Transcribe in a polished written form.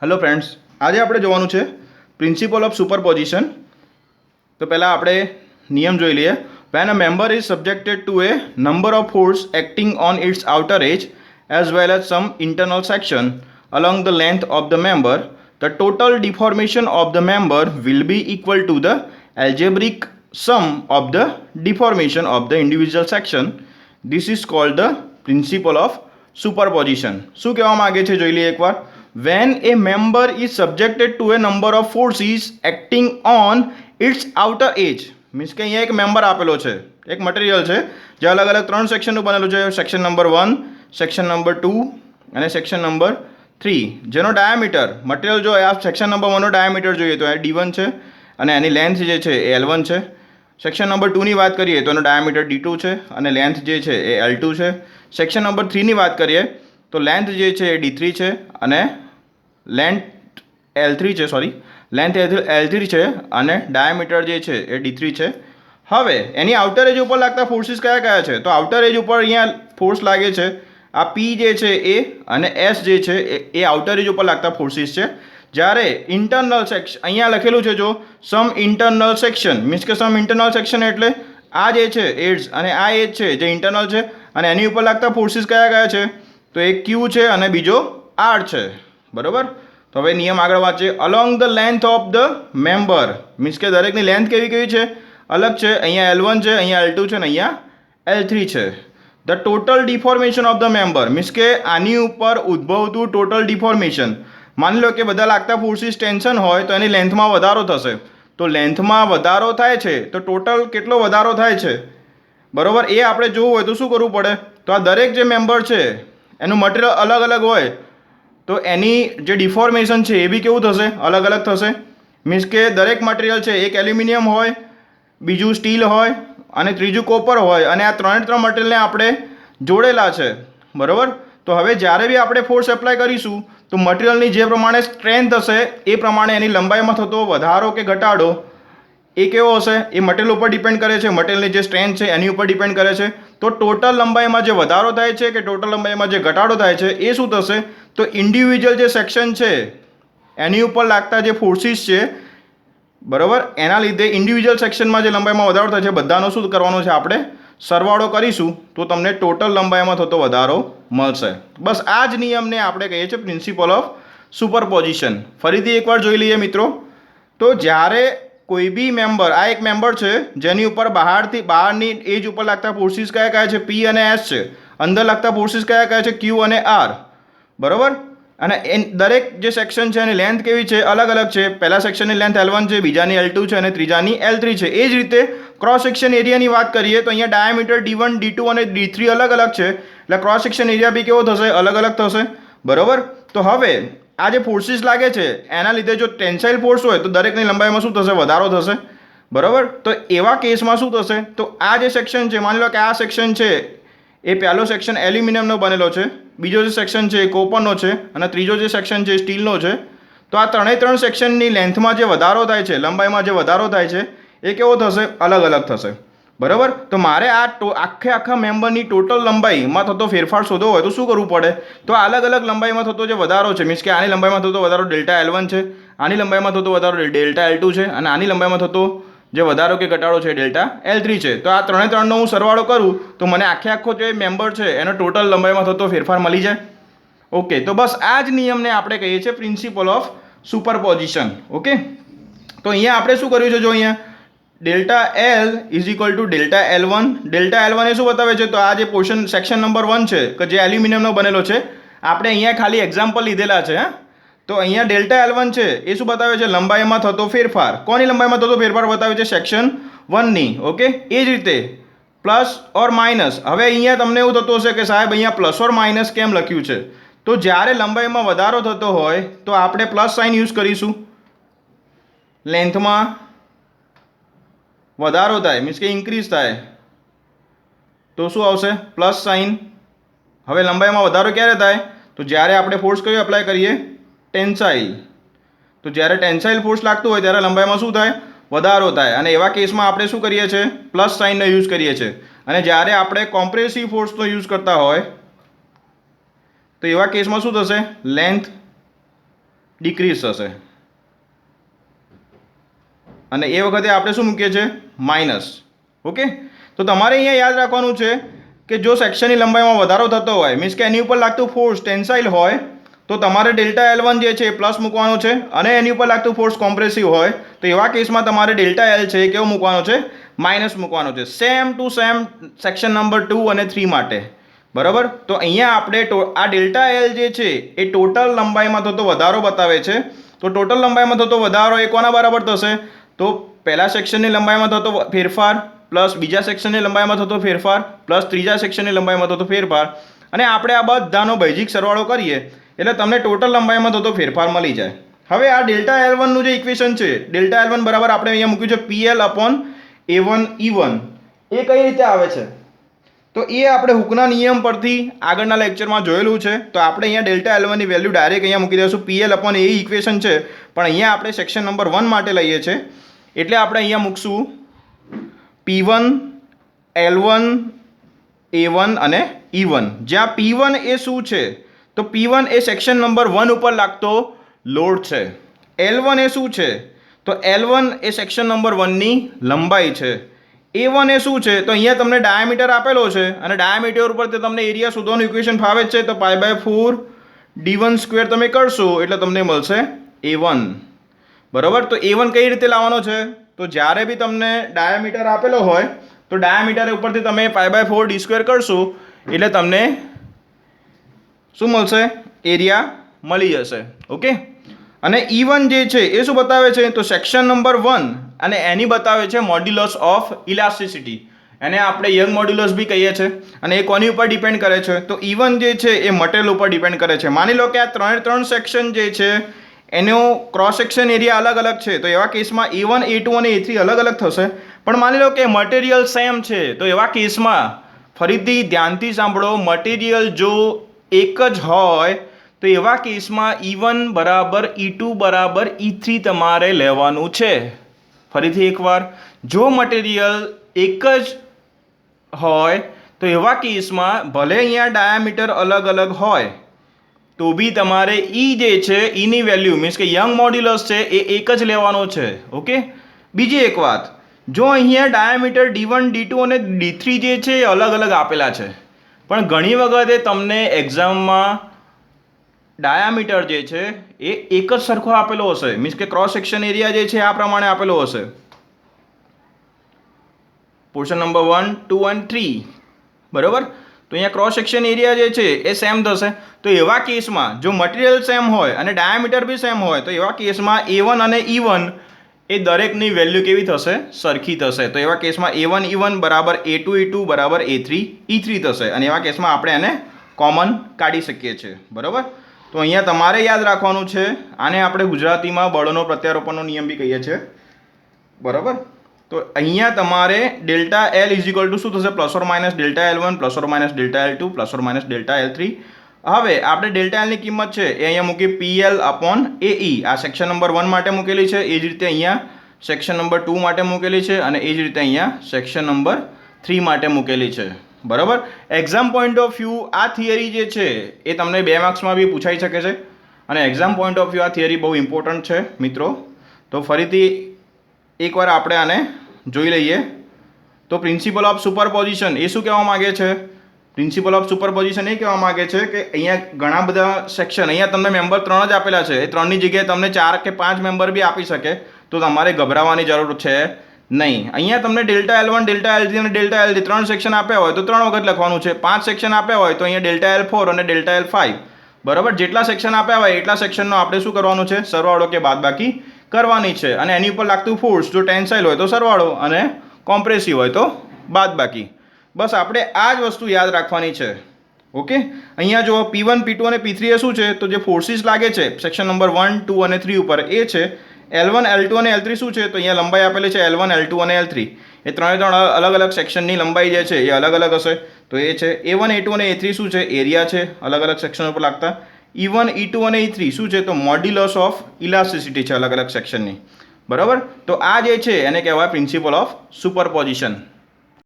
Hello friends, आज આપણે જોવાનું છે પ્રિન્સિપલ ઓફ સુપરપોઝિશન. તો પહેલા આપણે નિયમ જોઈ લઈએ. When a member is subjected to a number of force acting on its outer edge as well as some internal section along the length of the member, the total deformation of the member will be equal to the algebraic sum of the deformation of the individual section. This is called the principle of superposition. શું કહેવા માંગે છે જોઈ લઈએ એકવાર. When a member is subjected to a number of forces acting on its outer edge, means કે અહીંયા એક મેમ્બર આપેલો છે, એક મટીરિયલ છે જે અલગ અલગ 3 સેક્શનનું બનેલું છે. સેક્શન નંબર 1, સેક્શન નંબર 2 અને સેક્શન નંબર 3, જેનો ડાયામીટર મટીરિયલ જો આ સેક્શન નંબર 1નો ડાયામીટર જોઈએ તો એ D1 છે અને એની લેન્થ જે છે એ L1 છે. સેક્શન નંબર 2ની વાત કરીએ તો એનો ડાયામીટર D2 છે અને લેન્થ જે છે એ L2 છે. સેક્શન નંબર 3ની વાત કરીએ તો લેન્થ જે છે એ D3 છે અને લેન્થ L3 છે અને ડાયામીટર જે છે એ D3 છે. હવે એની આઉટર એજ ઉપર લાગતા ફોર્સીસ કયા કયા છે? તો આઉટર એજ ઉપર અહીંયા ફોર્સ લાગે છે આ P જે છે એ અને S જે છે એ આઉટર એજ ઉપર લાગતા ફોર્સીસ છે. જ્યારે ઇન્ટરનલ સેક્શન અહીંયા લખેલું છે જો સમ ઇન્ટરનલ સેક્શન, મીન્સ કે સમ ઇન્ટરનલ સેક્શન એટલે આ જે છે એડ્સ અને આ એજ છે જે ઇન્ટરનલ છે અને એની ઉપર લાગતા ફોર્સીસ કયા કયા છે? તો એક Q છે અને બીજો R છે. બરોબર. તો હવે નિયમ આગળ વાંચીએ. Along the length of the member, means કે દરેકની લેન્થ કેવી કેવી છે? અલગ છે. અહીંયા L1 છે, અહીંયા L2 છે અને અહીંયા L3 છે. The total deformation of the member, means કે આની ઉપર ઉદ્ભવતું ટોટલ ડિફોર્મેશન. માની લો કે બધા લાગતા ફોર્સીસ ટેન્શન હોય તો એની લેન્થમાં વધારો થશે. તો લેન્થમાં વધારો થાય છે તો ટોટલ કેટલો વધારો થાય છે? બરોબર. એ આપણે જોવું હોય તો શું કરવું પડે? તો આ દરેક જે મેમ્બર છે એનું મટીરિયલ અલગ અલગ હોય તો એની જે ડિફોર્મેશન છે એ બી કેવું થશે? અલગ અલગ થશે. મીન્સ કે દરેક મટીરિયલ છે એક એલ્યુમિનિયમ હોય, બીજું સ્ટીલ હોય અને ત્રીજું કોપર હોય અને આ ત્રણ મટીરિયલને આપણે જોડેલા છે. બરાબર. તો હવે જ્યારે બી આપણે ફોર્સ એપ્લાય કરીશું તો મટીરિયલની જે પ્રમાણે સ્ટ્રેન્થ હશે એ પ્રમાણે એની લંબાઈમાં થતો વધારો કે ઘટાડો એ કેવો હશે? એ મટીરિયલ ઉપર ડિપેન્ડ કરે છે. મટીરિયલની જે સ્ટ્રેન્થ છે એની ઉપર ડિપેન્ડ કરે છે. તો ટોટલ લંબાઈમાં જે વધારો થાય છે કે ટોટલ લંબાઈમાં જે ઘટાડો થાય છે એ શું થશે? તો ઇન્ડિવિજ્યુઅલ જે સેક્શન છે એની ઉપર લાગતા જે ફોર્સીસ છે, બરાબર, એના લીધે ઇન્ડિવિજ્યુઅલ સેક્શનમાં જે લંબાઈમાં વધારો થાય છે બધાનો શું કરવાનો છે? આપણે સરવાળો કરીશું તો તમને ટોટલ લંબાઈમાં થતો વધારો મળશે. બસ આ જ નિયમને આપણે કહીએ છીએ પ્રિન્સિપલ ઓફ સુપરપોઝિશન. ફરીથી એકવાર જોઈ લઈએ મિત્રો. તો જ્યારે કોઈ બી મેમ્બર, આ એક મેમ્બર છે જેની ઉપર બહારની એજ ઉપર લાગતા ફોર્સીસ કયા કયા છે? P અને S છે. અંદર લાગતા ફોર્સીસ કયા કયા છે? Q અને R. બરાબર. અને દરેક જે સેક્શન છે એની લેન્થ કેવી છે? અલગ અલગ છે. પહેલા સેક્શનની લેન્થ L1 છે, બીજાની L2 છે અને ત્રીજાની L3 છે. એ જ રીતે ક્રોસ સેક્શન એરિયાની વાત કરીએ તો અહીંયા ડાયામીટર D1, D2 અને D3 અલગ અલગ છે એટલે ક્રોસ સેક્શન એરિયા બી કેવો થશે? અલગ અલગ થશે. બરાબર. તો હવે આ જે ફોર્સીસ લાગે છે એના લીધે જો ટેન્સાઇલ ફોર્સ હોય તો દરેકની લંબાઈમાં શું થશે? વધારો થશે. બરાબર. તો એવા કેસમાં શું થશે? તો આ જે સેક્શન છે, માની લો કે આ સેક્શન છે એ પહેલો સેક્શન એલ્યુમિનિયમનો બનેલો છે, બીજો જે સેક્શન છે એ કોપરનો છે અને ત્રીજો જે સેક્શન છે એ સ્ટીલનો છે. તો આ ત્રણ સેક્શનની લેન્થમાં જે વધારો થાય છે, લંબાઈમાં જે વધારો થાય છે એ કેવો થશે? અલગ અલગ થશે. બરાબર. તો મારે આ આખા મેમ્બરની ટોટલ લંબાઈમાં થતો ફેરફાર શોધવો હોય તો શું કરવું પડે? તો અલગ અલગ લંબાઈમાં થતો જે વધારો છે, મીન્સ કે આની લંબાઈમાં થતો વધારો ડેલ્ટા L1 છે, આની લંબાઈમાં થતો વધારો ડેલ્ટા L2 છે અને આની લંબાઈમાં થતો જે વધારો કે ઘટાડો છે ડેલ્ટા L3 છે. તો આ ત્રણનો હું સરવાળો કરું તો મને આખો જે મેમ્બર છે એનો ટોટલ લંબાઈમાં થતો ફેરફાર મળી જાય. ઓકે. તો બસ આ જ નિયમને આપણે કહીએ છીએ પ્રિન્સિપલ ઓફ સુપરપોઝિશન. ઓકે. તો અહીંયા આપણે શું કર્યું છે? જો અહીંયા delta L is equal to delta L1. Delta L1 એ શું બતાવે છે? તો આ જે પોર્શન સેક્શન નંબર 1 છે કે જે એલ્યુમિનિયમનો બનેલો છે, આપણે અહીંયા ખાલી એક્ઝામ્પલ લીધેલા છે. તો અહીંયા ડેલ્ટા L1 છે એ શું બતાવે છે? લંબાઈમાં થતો ફેરફાર. કોની લંબાઈમાં થતો ફેરફાર બતાવે છે? સેક્શન 1ની. ઓકે. એ જ રીતે પ્લસ ઓર માઇનસ. હવે અહીંયા તમને એવું થતું હશે કે સાહેબ અહીંયા પ્લસ ઓર માઇનસ કેમ લખ્યું છે? તો જ્યારે લંબાઈમાં વધારો થતો હોય તો આપણે પ્લસ સાઇન યુઝ કરીશું. લેન્થમાં વધારો થાય, મીન્સ કે ઇન્ક્રીઝ થાય તો શું આવશે? Plus sine. હવે લંબાઈમાં વધારો ક્યારે થાય? તો જ્યારે આપણે ફોર્સ કયો એપ્લાય કરીએ? ટેન્સાઇલ. તો જ્યારે ટેન્સાઇલ ફોર્સ લાગતું હોય ત્યારે લંબાઈમાં શું થાય? વધારો થાય. અને એવા કેસમાં આપણે શું કરીએ છીએ? પ્લસ સાઇનનો યુઝ કરીએ છીએ. અને જ્યારે આપણે કોમ્પ્રેસિવ ફોર્સનો યુઝ કરતા હોય તો એવા કેસમાં શું થશે? લેન્થ ડિક્રીઝ થશે અને એ વખતે આપણે શું મૂકીએ છીએ માઇનસ. ઓકે, તો તમારે અહીંયા યાદ રાખવાનું છે કે જો સેક્શનની લંબાઈમાં વધારો થતો હોય મીન્સ કે એની ઉપર લાગતું ફોર્સ ટેન્સાઇલ હોય તો તમારે ડેલ્ટા L1 જે છે એ પ્લસ મૂકવાનો છે અને એની ઉપર લાગતું ફોર્સ કોમ્પ્રેસિવ હોય તો એવા કેસમાં તમારે ડેલ્ટા L છે એ કેવો મૂકવાનો છે માઇનસ મૂકવાનો છે. Same to same section number 2 અને 3 માટે. બરાબર, તો અહીંયા આપણે આ ડેલ્ટા L જે છે એ ટોટલ લંબાઈમાં થતો વધારો બતાવે છે. તો ટોટલ લંબાઈમાં થતો વધારો એ કોના બરાબર થશે? તો પહેલા સેક્શનની લંબાઈમાં થતો ફેરફાર પ્લસ બીજા સેક્શનની લંબાઈમાં થતો ફેરફાર પ્લસ ત્રીજા સેક્શનની લંબાઈમાં થતો ફેરફાર અને આપણે આ બધાનો બેઝિક સરવાળો કરીએ એટલે તમને ટોટલ લંબાઈમાં થતો ફેરફાર મળી જાય. હવે આ ડેલ્ટા L1 નું જે ઇક્વેશન છે ડેલ્ટા L1 બરાબર આપણે અહીંયા મૂક્યું છે PL/A1 E1. એ કઈ રીતે આવે છે તો એ આપણે હુકના નિયમ પરથી આગળના લેક્ચરમાં જોયેલું છે. તો આપણે અહીંયા ડેલ્ટા L1 ની વેલ્યુ ડાયરેક્ટ અહીંયા મૂકી દઈશું. PL/A ઇક્વેશન છે પણ અહીંયા આપણે સેક્શન નંબર 1 માટે લઈએ છીએ એટલે આપણે અહીંયા મૂકશું P1 L1 A1 અને E1. જ્યાં P1 એ શું છે તો P1 એ સેક્શન નંબર 1 ઉપર લાગતો લોડ છે. L1 એ શું છે તો L1 એ સેક્શન નંબર 1 ની લંબાઈ છે. A1 એ શું છે તો અહીંયા તમને ડાયામીટર આપેલો છે અને ડાયામીટર ઉપર તમને એરિયા શોધવાનું ઇક્વેશન ફાવે છે તો π/4 d1² તમે કરશો એટલે તમને મળશે A1. બરાબર, તો A1 કઈ રીતે લાવવાનો છે તો જ્યારે બી તમને ડાયામીટર આપેલો હોય તો ડાયામીટર ઉપરથી તમે π/4 d² કરશો એટલે તમને શું મળશે એરિયા મળી જશે. ઓકે, અને E1 જે છે એ શું બતાવે છે તો સેક્શન નંબર 1 અને એની બતાવે છે મોડ્યુલસ ઓફ ઇલાસ્ટિસિટી. એને આપણે યંગ મોડ્યુલસ બી કહીએ છીએ અને એ કોની ઉપર ડિપેન્ડ કરે છે તો E1 જે છે એ મટીરિયલ ઉપર ડિપેન્ડ કરે છે. માની લો કે આ ત્રણ સેક્શન જે છે એનો ક્રોસ સેક્શન એરિયા અલગ અલગ છે તો એવા કેસમાં A1 A2 અને A3 અલગ અલગ થશે. પણ માની લો કે મટીરિયલ સેમ છે તો એવા કેસમાં ફરીથી ધ્યાનથી સાંભળો, મટીરિયલ જો એક જ હોય તો એવા કેસમાં E1 બરાબર E2 બરાબર E3 તમારે લેવાનું છે. ફરીથી એકવાર, જો મટીરિયલ એક જ હોય તો એવા કેસમાં ભલે અહીંયા ડાયામીટર અલગ અલગ હોય તો બી તમારે E જે છે એની વેલ્યુ મીન્સ કે યંગ મોડ્યુલસ છે એ એક જ લેવાનો છે. ઓકે, બીજી એક વાત, જો અહીંયા ડાયામીટર D1 D2 અને D3 જે છે એ અલગ અલગ આપેલા છે પણ ઘણી વખતે તમને એક્ઝામમાં ડાયામીટર જે છે એ એક જ સરખો આપેલો હશે મીન્સ કે ક્રોસ સેક્શન એરિયા જે છે આ પ્રમાણે આપેલો હશે પોર્શન નંબર 1 2 અને 3. બરાબર, તો અહીંયા ક્રોસ સેક્શન એરિયા જે છે એ સેમ થશે. તો એવા કેસમાં જો મટીરિયલ સેમ હોય અને ડાયામીટર બી સેમ હોય તો એવા કેસમાં A1 અને E1 એ દરેકની વેલ્યુ કેવી થશે સરખી થશે. તો એવા કેસમાં A1 E1 બરાબર A2 E2 બરાબર A3 E3 થશે અને એવા કેસમાં આપણે એને કોમન કાઢી શકીએ છીએ. બરાબર, તો અહીંયા તમારે યાદ રાખવાનું છે આને આપણે ગુજરાતીમાં બળનો પ્રત્યારોપણનો નિયમ બી કહીએ છીએ. બરાબર, તો અહીંયા તમારે delta L is equal to શું થશે ± delta L1 ± delta L2 ± delta L3. હવે આપણે ડેલ્ટા L ની કિંમત છે એ અહીંયા મૂકી PL/AE. આ સેક્શન નંબર 1 માટે મૂકેલી છે, એ જ રીતે અહીંયા સેક્શન નંબર 2 માટે મૂકેલી છે અને એ જ રીતે અહીંયા સેક્શન નંબર 3 માટે મૂકેલી છે. બરાબર, એક્ઝામ પોઈન્ટ ઓફ વ્યૂ આ થિયરી જે છે એ તમને 2 માર્ક્સમાં બી પૂછાઈ શકે છે અને એક્ઝામ પોઈન્ટ ઓફ વ્યૂ આ થિયરી બહુ ઇમ્પોર્ટન્ટ છે મિત્રો. તો ફરીથી એકવાર આપણે આને જોઈ લઈએ. તો પ્રિન્સિપલ ઓફ સુપરપોઝિશન એ શું કહેવા માગે છે? પ્રિન્સિપલ ઓફ સુપરપોઝિશન એ કહેવા માગે છે કે અહીંયા ઘણા બધા સેક્શન, અહીંયા તમને મેમ્બર 3 જ આપેલા છે, એ 3ની જગ્યાએ તમને 4 કે 5 મેમ્બર બી આપી શકે તો તમારે ગભરાવાની જરૂર છે નહીં. અહીંયા તમને ડેલ્ટા L1 ડેલ્ટા L3 અને ડેલ્ટા L3 3 સેક્શન આપ્યા હોય તો 3 વખત લખવાનું છે. 5 સેક્શન આપ્યા હોય તો અહીંયા ડેલ્ટા L4 અને ડેલ્ટા L5. બરાબર, જેટલા સેક્શન આપ્યા હોય એટલા સેક્શનનો આપણે શું કરવાનું છે સરવાળો કે બાદબાકી કરવાની છે અને એની ઉપર લાગતું ફોર્સ જો ટેન્સાઇલ હોય તો સરવાળો અને કોમ્પ્રેસિવ હોય તો બાદબાકી. બસ આપણે આ જ વસ્તુ યાદ રાખવાની છે. ઓકે, અહીંયા જો P1 P2 અને P3 એ શું છે તો જે ફોર્સિસ લાગે છે સેક્શન નંબર 1 2 અને 3 ઉપર એ છે L1 L2 અને L3 શું છે તો અહીંયા લંબાઈ આપેલી છે L1 L2 અને L3. એ ત્રણે અલગ અલગ સેક્શનની લંબાઈ જે છે એ અલગ અલગ હશે તો એ છે A1 A2 અને A3 શું છે એરિયા છે અલગ અલગ સેક્શન ઉપર લાગતા. E1 E2 અને E3 શું છે તો મોડ્યુલસ ઓફ ઇલાસ્ટિસિટી છે અલગ અલગ સેક્શનની. બરાબર, તો આ જે છે એને કહેવાય પ્રિન્સિપલ ઓફ સુપરપોઝિશન.